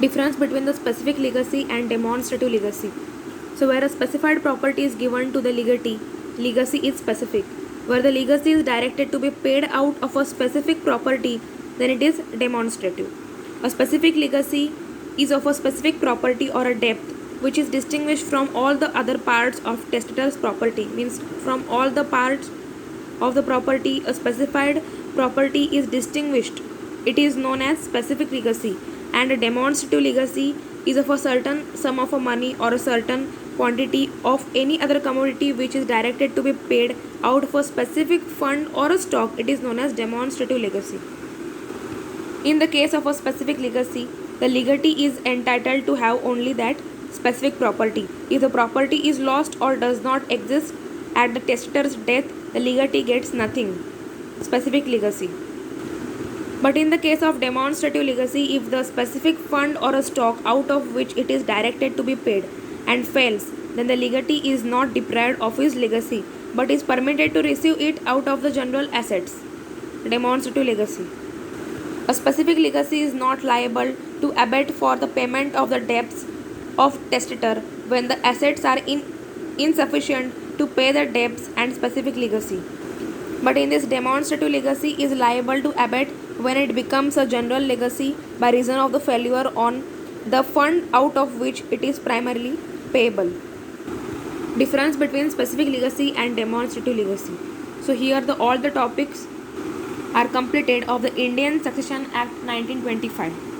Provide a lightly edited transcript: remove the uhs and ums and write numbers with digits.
Difference between the specific legacy and demonstrative legacy. So where a specified property is given to the legacy is specific. Where the legacy is directed to be paid out of a specific property, then it is demonstrative. A specific legacy is of a specific property or a debt which is distinguished from all the other parts of testator's property. Means from all the parts of the property, a specified property is distinguished. It is known as specific legacy. And a demonstrative legacy is of a certain sum of money or a certain quantity of any other commodity which is directed to be paid out of a specific fund or a stock. It is known as demonstrative legacy. In the case of a specific legacy, the legatee is entitled to have only that specific property. If the property is lost or does not exist at the testator's death, the legatee gets nothing. Specific legacy. But in the case of demonstrative legacy, if the specific fund or a stock out of which it is directed to be paid and fails, then the legatee is not deprived of his legacy but is permitted to receive it out of the general assets. Demonstrative legacy. A specific legacy is not liable to abet for the payment of the debts of testator when the assets are insufficient to pay the debts and specific legacy. But in this, demonstrative legacy is liable to abet when it becomes a general legacy by reason of the failure on the fund out of which it is primarily payable. Difference between specific legacy and demonstrative legacy. So here all the topics are completed of the Indian Succession Act 1925.